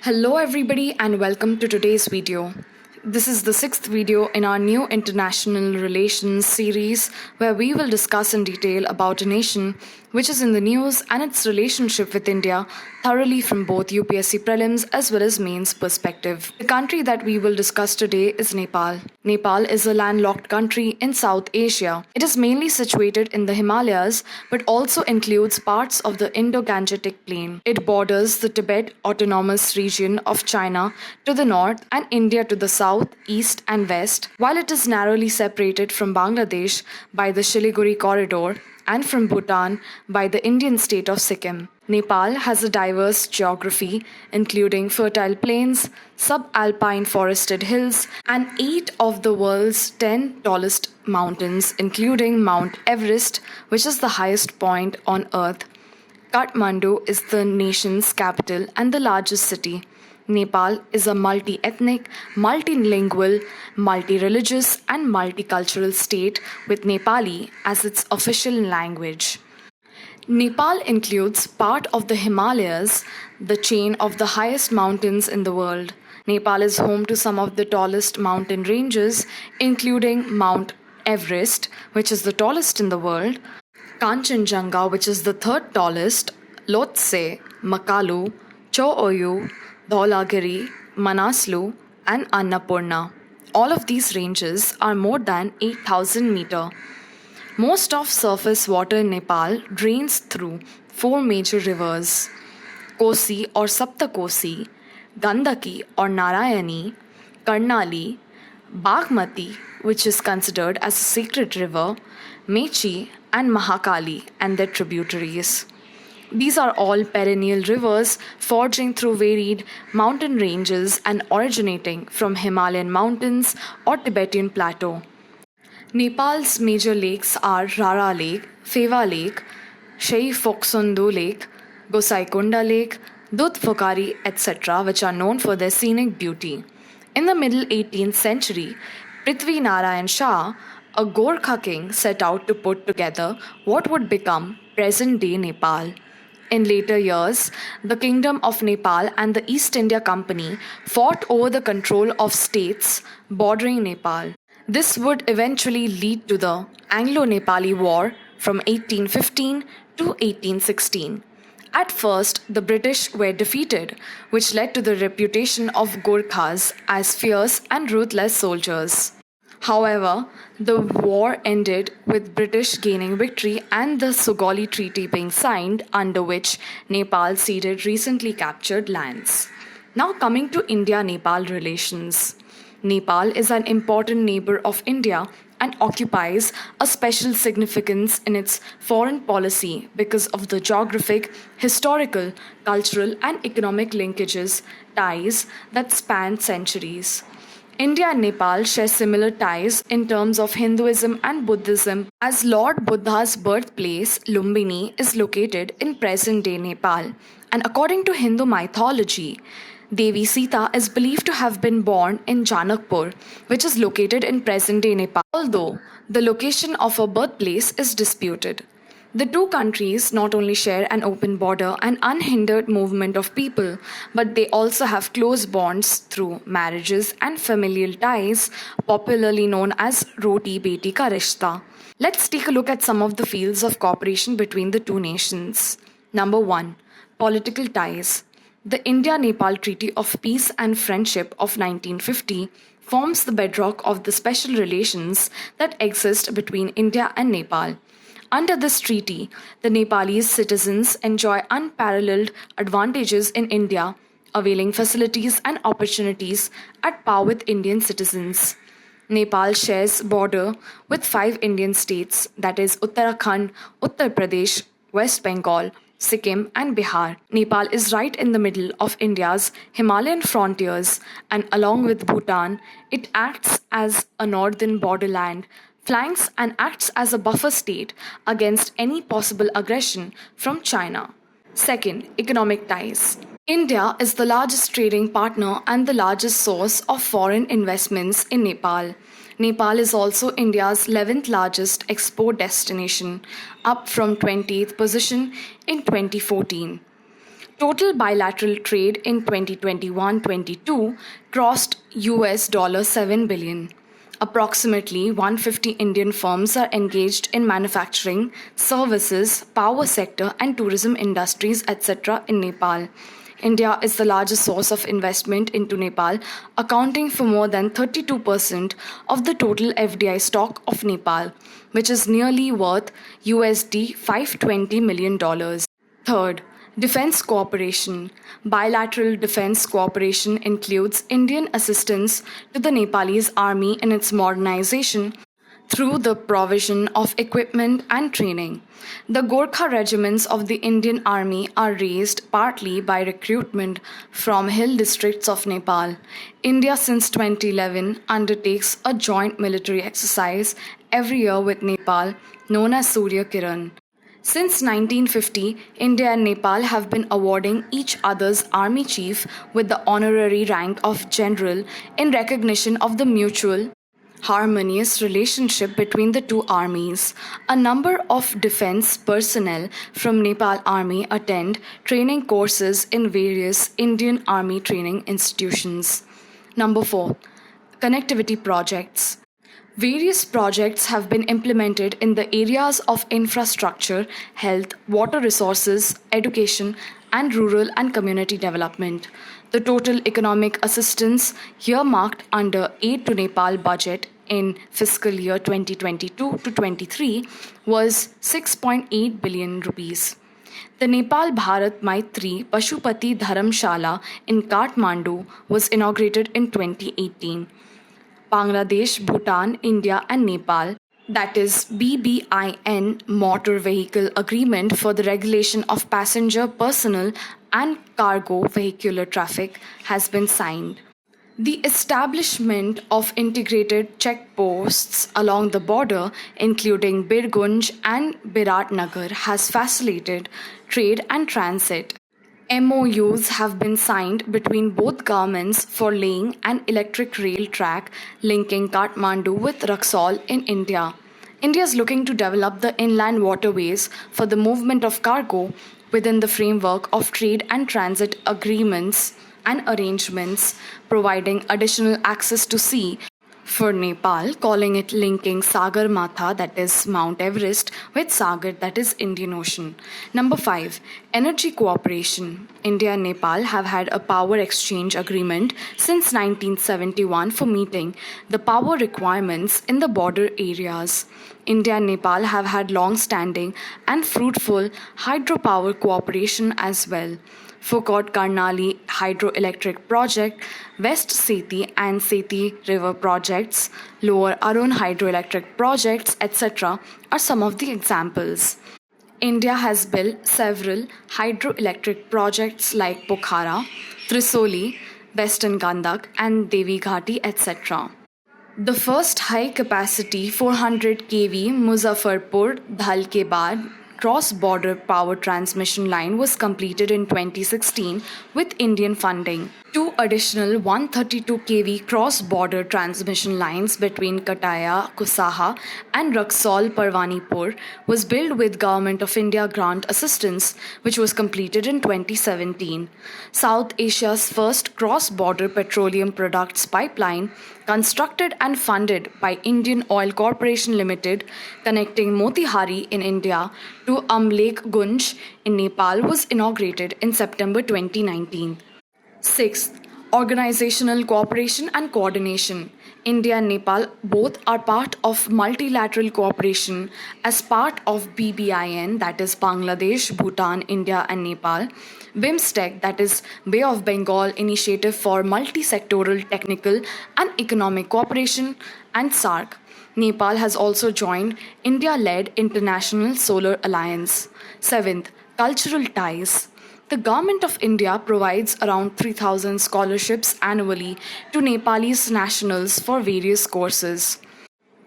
Hello everybody and welcome to today's video. This is the sixth video in our new international relations series where we will discuss in detail about a nation which is in the news and its relationship with India thoroughly from both UPSC prelims as well as mains perspective. The country that we will discuss today is Nepal. Nepal is a landlocked country in South Asia. It is mainly situated in the Himalayas but also includes parts of the Indo-Gangetic Plain. It borders the Tibet Autonomous Region of China to the north and India to the south, east and west, while it is narrowly separated from Bangladesh by the Siliguri corridor and from Bhutan by the Indian state of Sikkim. Nepal has a diverse geography, including fertile plains, subalpine forested hills, and 8 of the world's 10 tallest mountains, including Mount Everest, which is the highest point on Earth. Kathmandu is the nation's capital and the largest city. Nepal is a multi-ethnic, multilingual, multi-religious and multicultural state with Nepali as its official language. Nepal includes part of the Himalayas, the chain of the highest mountains in the world. Nepal is home to some of the tallest mountain ranges, including Mount Everest, which is the tallest in the world, Kanchenjunga, which is the third tallest, Lhotse, Makalu, Cho-Oyu, Dhaulagiri, Manaslu, and Annapurna. All of these ranges are more than 8,000 meter. Most of surface water in Nepal drains through 4 major rivers: Kosi or Saptakosi, Gandaki or Narayani, Karnali, Bagmati, which is considered as a sacred river, Mechi, and Mahakali and their tributaries. These are all perennial rivers forging through varied mountain ranges and originating from Himalayan mountains or Tibetan plateau. Nepal's major lakes are Rara Lake, Pheva Lake, Shei Phoksundu Lake, Gosaikunda Lake, Dudhpokari, etc., which are known for their scenic beauty. In the middle 18th century, Prithvi Narayan Shah, a Gorkha king, set out to put together what would become present-day Nepal. In later years, the Kingdom of Nepal and the East India Company fought over the control of states bordering Nepal. This would eventually lead to the Anglo-Nepali War from 1815 to 1816. At first, the British were defeated, which led to the reputation of Gorkhas as fierce and ruthless soldiers. However, the war ended with British gaining victory and the Sugauli Treaty being signed, under which Nepal ceded recently captured lands. Now coming to India-Nepal relations. Nepal is an important neighbor of India and occupies a special significance in its foreign policy because of the geographic, historical, cultural and economic linkages, ties that span centuries. India and Nepal share similar ties in terms of Hinduism and Buddhism, as Lord Buddha's birthplace, Lumbini, is located in present-day Nepal. And according to Hindu mythology, Devi Sita is believed to have been born in Janakpur, which is located in present-day Nepal, although the location of her birthplace is disputed. The two countries not only share an open border and unhindered movement of people, but they also have close bonds through marriages and familial ties, popularly known as Roti Beti Ka Rishta. Let's take a look at some of the fields of cooperation between the two nations. Number 1. Political ties. The India-Nepal Treaty of Peace and Friendship of 1950 forms the bedrock of the special relations that exist between India and Nepal. Under this treaty, the Nepalese citizens enjoy unparalleled advantages in India, availing facilities and opportunities at par with Indian citizens. Nepal shares border with 5 Indian states, that is Uttarakhand, Uttar Pradesh, West Bengal, Sikkim and Bihar. Nepal is right in the middle of India's Himalayan frontiers, and along with Bhutan, it acts as a northern borderland, flanks and acts as a buffer state against any possible aggression from China. Second, economic ties. India is the largest trading partner and the largest source of foreign investments in Nepal. Nepal is also India's 11th largest export destination, up from 20th position in 2014. Total bilateral trade in 2021-22 crossed US $7 billion. Approximately 150 Indian firms are engaged in manufacturing, services, power sector and tourism industries etc. in Nepal. India is the largest source of investment into Nepal, accounting for more than 32% of the total FDI stock of Nepal, which is nearly worth USD $520 million. Third, defense cooperation. Bilateral defense cooperation includes Indian assistance to the Nepalese army in its modernization through the provision of equipment and training. The Gorkha regiments of the Indian Army are raised partly by recruitment from hill districts of Nepal. India since 2011 undertakes a joint military exercise every year with Nepal known as Surya Kiran. Since 1950, India and Nepal have been awarding each other's army chief with the honorary rank of general in recognition of the mutual harmonious relationship between the two armies. A number of defense personnel from Nepal Army attend training courses in various Indian Army training institutions. Number 4. Connectivity projects. Various projects have been implemented in the areas of infrastructure, health, water resources, education, and rural and community development. The total economic assistance earmarked under Aid to Nepal budget in fiscal year 2022 to 23 was 6.8 billion rupees. The Nepal Bharat Maitri Pashupati Dharamshala in Kathmandu was inaugurated in 2018. Bangladesh, Bhutan, India, and Nepal, that is BBIN Motor Vehicle Agreement for the Regulation of Passenger, Personal, and Cargo Vehicular Traffic, has been signed. The establishment of integrated checkposts along the border, including Birgunj and Biratnagar, has facilitated trade and transit. MOUs have been signed between both governments for laying an electric rail track linking Kathmandu with Raxaul in India. India is looking to develop the inland waterways for the movement of cargo within the framework of trade and transit agreements and arrangements, providing additional access to sea for Nepal, calling it linking Sagar Matha, that is Mount Everest, with Sagar, that is Indian Ocean. Number 5. Energy cooperation. India and Nepal have had a power exchange agreement since 1971 for meeting the power requirements in the border areas. India and Nepal have had long-standing and fruitful hydropower cooperation as well. Foucault Karnali Hydroelectric Project, West Seti and Seti River projects, Lower Arun Hydroelectric projects, etc. are some of the examples. India has built several hydroelectric projects like Pokhara, Trisoli, Western Gandak, and Devi Ghati, etc. The first high-capacity 400 kV Muzaffarpur-Dhalkebad cross-border power transmission line was completed in 2016 with Indian funding. Two additional 132 kV cross-border transmission lines between Kataya, Kusaha and Raxaul Parvanipur was built with Government of India grant assistance, which was completed in 2017. South Asia's first cross-border petroleum products pipeline, constructed and funded by Indian Oil Corporation Limited, connecting Motihari in India to Amlek Gunj in Nepal, was inaugurated in September 2019. Sixth, organizational cooperation and coordination. India and Nepal both are part of multilateral cooperation as part of BBIN, that is Bangladesh, Bhutan, India, and Nepal. BIMSTEC, that is Bay of Bengal Initiative for Multi-Sectoral Technical and Economic Cooperation, and SAARC. Nepal has also joined India-led International Solar Alliance. Seventh, cultural ties. The Government of India provides around 3,000 scholarships annually to Nepalese nationals for various courses.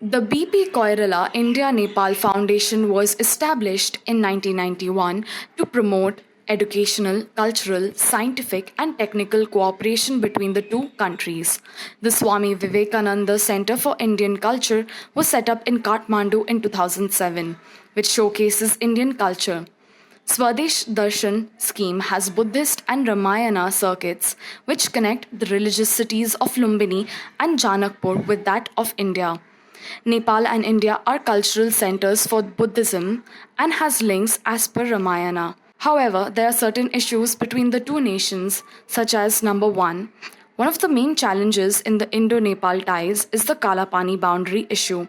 The BP Koirala India-Nepal Foundation was established in 1991 to promote educational, cultural, scientific, and technical cooperation between the two countries. The Swami Vivekananda Center for Indian Culture was set up in Kathmandu in 2007, which showcases Indian culture. Swadesh Darshan scheme has Buddhist and Ramayana circuits which connect the religious cities of Lumbini and Janakpur with that of India. Nepal and India are cultural centers for Buddhism and has links as per Ramayana. However, there are certain issues between the two nations, such as number one of the main challenges in the Indo Nepal ties is the Kalapani boundary issue.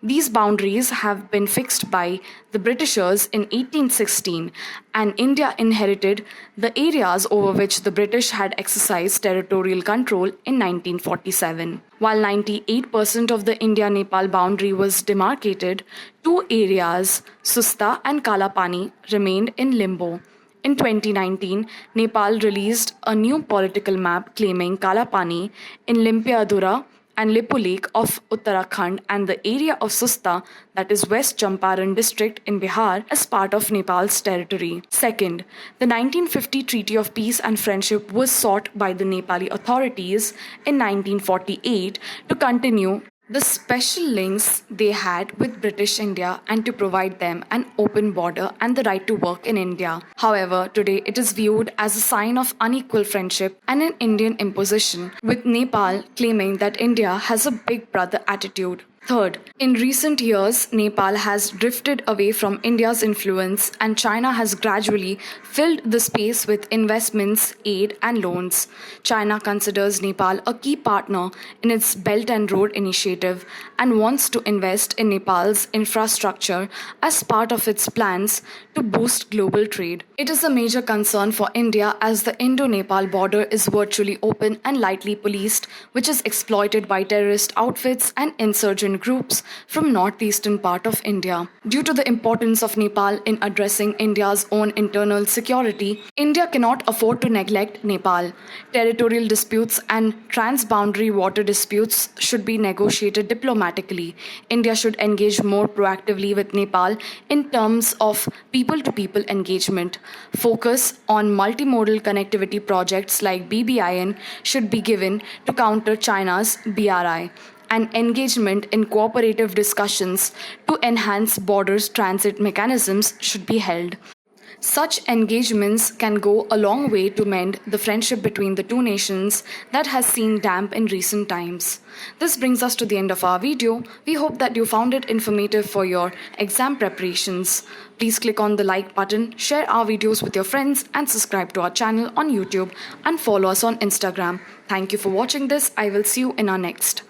These boundaries have been fixed by the Britishers in 1816, and India inherited the areas over which the British had exercised territorial control in 1947. While 98% of the India Nepal boundary was demarcated, two areas, Susta and Kalapani, remained in limbo. In 2019, Nepal released a new political map claiming Kalapani in Limpiadura and Lipulik of Uttarakhand and the area of Susta, that is West Champaran district in Bihar, as part of Nepal's territory. Second, the 1950 Treaty of Peace and Friendship was sought by the Nepali authorities in 1948 to continue the special links they had with British India and to provide them an open border and the right to work in India. However, today it is viewed as a sign of unequal friendship and an Indian imposition, with Nepal claiming that India has a big brother attitude. Third, in recent years, Nepal has drifted away from India's influence and China has gradually filled the space with investments, aid, and loans. China considers Nepal a key partner in its Belt and Road Initiative and wants to invest in Nepal's infrastructure as part of its plans to boost global trade. It is a major concern for India as the Indo-Nepal border is virtually open and lightly policed, which is exploited by terrorist outfits and insurgent groups from northeastern part of India. Due to the importance of Nepal in addressing India's own internal security, India cannot afford to neglect Nepal. Territorial disputes and transboundary water disputes should be negotiated diplomatically. India should engage more proactively with Nepal in terms of people-to-people engagement. Focus on multimodal connectivity projects like BBIN should be given to counter China's BRI, and engagement in cooperative discussions to enhance borders transit mechanisms should be held. Such engagements can go a long way to mend the friendship between the two nations that has seen damp in recent times. This brings us to the end of our video. We hope that you found it informative for your exam preparations. Please click on the like button, share our videos with your friends, and subscribe to our channel on YouTube and follow us on Instagram. Thank you for watching this. I will see you in our next.